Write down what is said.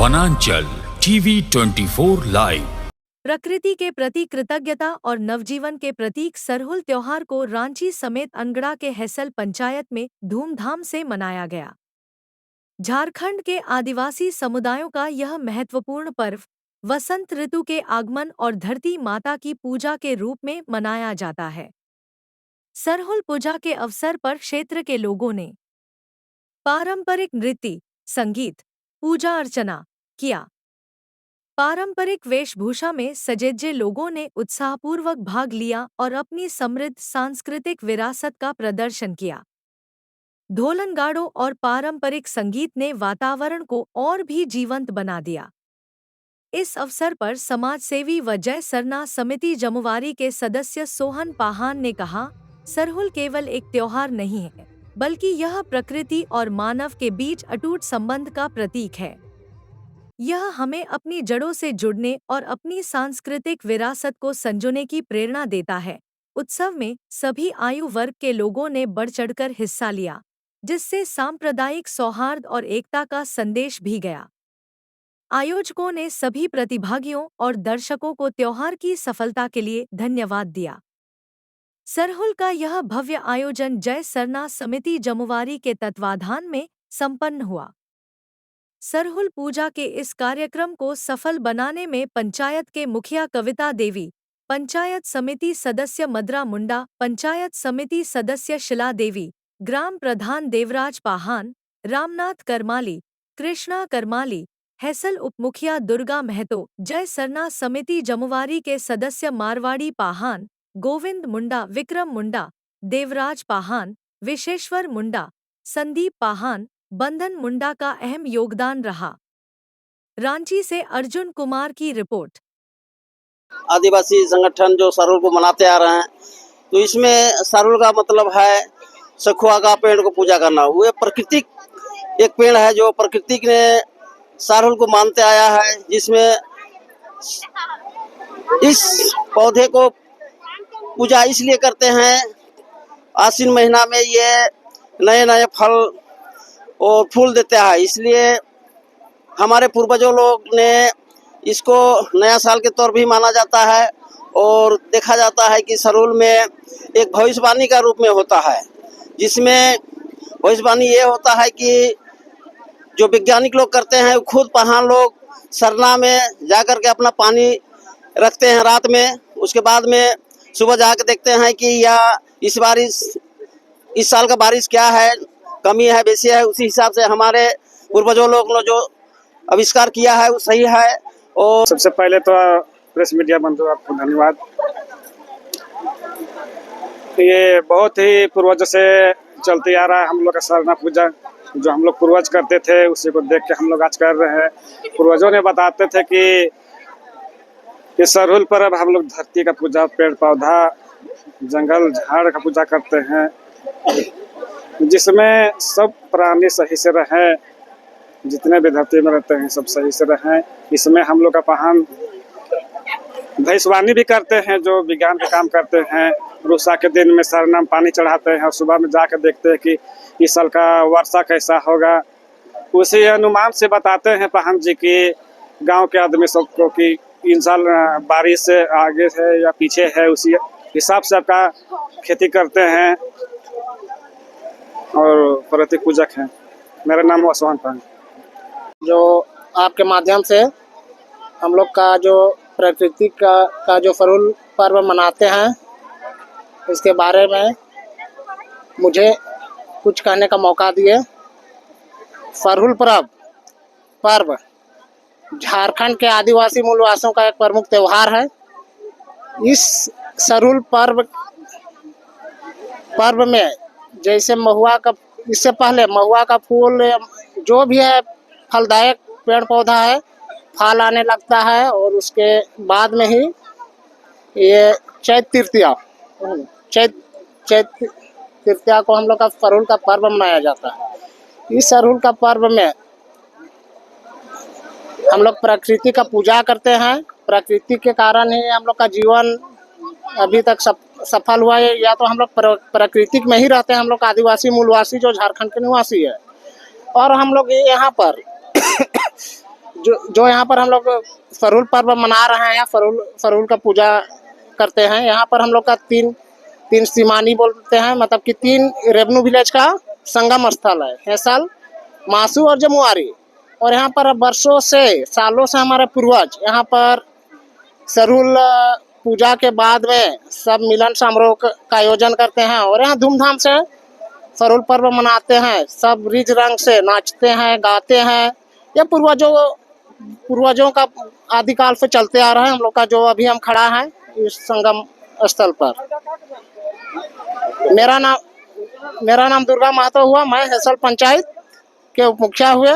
वनांचल TV 24 live. प्रकृति के प्रति कृतज्ञता और नवजीवन के प्रतीक सरहुल त्योहार को रांची समेत अनगढ़ा के हैसल पंचायत में धूमधाम से मनाया गया। झारखंड के आदिवासी समुदायों का यह महत्वपूर्ण पर्व वसंत ऋतु के आगमन और धरती माता की पूजा के रूप में मनाया जाता है। सरहुल पूजा के अवसर पर क्षेत्र के लोगों ने पारंपरिक नृत्य, संगीत, पूजा अर्चना किया। पारंपरिक वेशभूषा में सजेजे लोगों ने उत्साहपूर्वक भाग लिया और अपनी समृद्ध सांस्कृतिक विरासत का प्रदर्शन किया। ढोलनगाड़ों और पारंपरिक संगीत ने वातावरण को और भी जीवंत बना दिया। इस अवसर पर समाजसेवी व जय सरना समिति जमुवारी के सदस्य सोहन पाहान ने कहा, सरहुल केवल एक त्योहार नहीं है, बल्कि यह प्रकृति और मानव के बीच अटूट संबंध का प्रतीक है। यह हमें अपनी जड़ों से जुड़ने और अपनी सांस्कृतिक विरासत को संजोने की प्रेरणा देता है। उत्सव में सभी आयु वर्ग के लोगों ने बढ़ चढ़कर हिस्सा लिया, जिससे सांप्रदायिक सौहार्द और एकता का संदेश भी गया। आयोजकों ने सभी प्रतिभागियों और दर्शकों को त्योहार की सफलता के लिए धन्यवाद दिया। सरहुल का यह भव्य आयोजन जय सरना समिति जमुवारी के तत्वाधान में संपन्न हुआ। सरहुल पूजा के इस कार्यक्रम को सफल बनाने में पंचायत के मुखिया कविता देवी, पंचायत समिति सदस्य मदरा मुंडा, पंचायत समिति सदस्य शिला देवी, ग्राम प्रधान देवराज पाहान, रामनाथ करमाली, कृष्णा करमाली, हैसल उपमुखिया दुर्गा महतो, जय सरना समिति जमुवारी के सदस्य मारवाड़ी पाहान, गोविंद मुंडा, विक्रम मुंडा, देवराज पाहान, विशेश्वर मुंडा, संदीप पाहान, बंधन मुंडा का अहम योगदान रहा। रांची से अर्जुन कुमार की रिपोर्ट। आदिवासी संगठन जो सरहुल को मनाते आ रहे हैं, तो इसमें सरहुल का मतलब है सखुआ का पेड़ को पूजा करना। वो प्राकृतिक एक पेड़ है जो प्रकृति ने सरहुल को मानते आया है, जिसमें इस पौधे को पूजा इसलिए करते हैं, आश्विन महीना में ये नए नए फल और फूल देता है, इसलिए हमारे पूर्वजों लोग ने इसको नया साल के तौर भी माना जाता है। और देखा जाता है कि सरहुल में एक भविष्यवाणी का रूप में होता है, जिसमें भविष्यवाणी ये होता है कि जो वैज्ञानिक लोग करते हैं, खुद पहाड़ लोग सरना में जाकर के अपना पानी रखते हैं रात में, उसके बाद में सुबह जाकर देखते हैं कि यह इस साल का बारिश क्या है, कमी है, बेसी है। उसी हिसाब से हमारे पूर्वजों लोग ने जो आविष्कार किया है वो सही है। और सबसे पहले तो प्रेस मीडिया बंधु आपको धन्यवाद। ये बहुत ही पूर्वजों से चलती आ रहा है हम लोग का सरना पूजा, जो हम लोग पूर्वज करते थे उसी को देख के हम लोग आज कर रहे हैं। पूर्वजों ने बताते थे कि सरहुल पर अब हम लोग धरती का पूजा, पेड़ पौधा, जंगल झाड़ का पूजा करते हैं, जिसमें सब प्राणी सही से रहें, जितने भी धरती में रहते हैं सब सही से रहें। इसमें हम लोग का पाहन भविष्यवाणी भी करते हैं, जो विज्ञान के काम करते हैं। रुसा के दिन में सरना में पानी चढ़ाते हैं और सुबह में जाकर देखते हैं कि इस साल का वर्षा कैसा होगा। उसी अनुमान से बताते हैं पाहन जी की गांव के आदमी सबको कि इन साल बारिश से आगे है या पीछे है, उसी हिसाब से आपका खेती करते हैं और प्रतीक पूजक हैं। मेरा नाम हुआ सोहन पाहान। जो आपके माध्यम से हम लोग का जो प्रकृति का जो सरहुल पर्व मनाते हैं, इसके बारे में मुझे कुछ कहने का मौका दिए। सरहुल पर्व झारखंड के आदिवासी मूलवासियों का एक प्रमुख त्योहार है। इस सरहुल पर्व में जैसे इससे पहले महुआ का फूल, जो भी है फलदायक पेड़ पौधा है, फल आने लगता है और उसके बाद में ही ये चैत तृतीया को हम लोग का सरहुल का पर्व मनाया जाता है। इस सरहुल का पर्व में हम लोग प्रकृति का पूजा करते हैं। प्रकृति के कारण ही हम लोग का जीवन अभी तक सफल हुआ है। या तो हम लोग प्राकृतिक में ही रहते हैं, हम लोग आदिवासी मूलवासी जो झारखंड के निवासी है, और हम लोग यहाँ पर जो यहाँ पर हम लोग फरुल पर्व मना रहे हैं, फरुल का पूजा करते हैं। यहाँ पर हम लोग का तीन सीमानी बोलते हैं, मतलब कि 3 रेवन्यू विलेज का संगम स्थल है, हैसल, मासू और जमुआरी। और यहाँ पर वर्षों से, सालों से हमारे पूर्वज यहाँ पर सरुल पूजा के बाद में सब मिलन समारोह का आयोजन करते हैं और यहाँ धूमधाम से सरुल पर्व मनाते हैं। सब रिज रंग से नाचते हैं, गाते हैं। ये पूर्वजों का आदिकाल से चलते आ रहा है हम लोग का, जो अभी हम खड़ा है इस संगम स्थल पर। मेरा नाम दुर्गा महतो हुआ। मैं हैसल पंचायत के उप मुखिया हुए।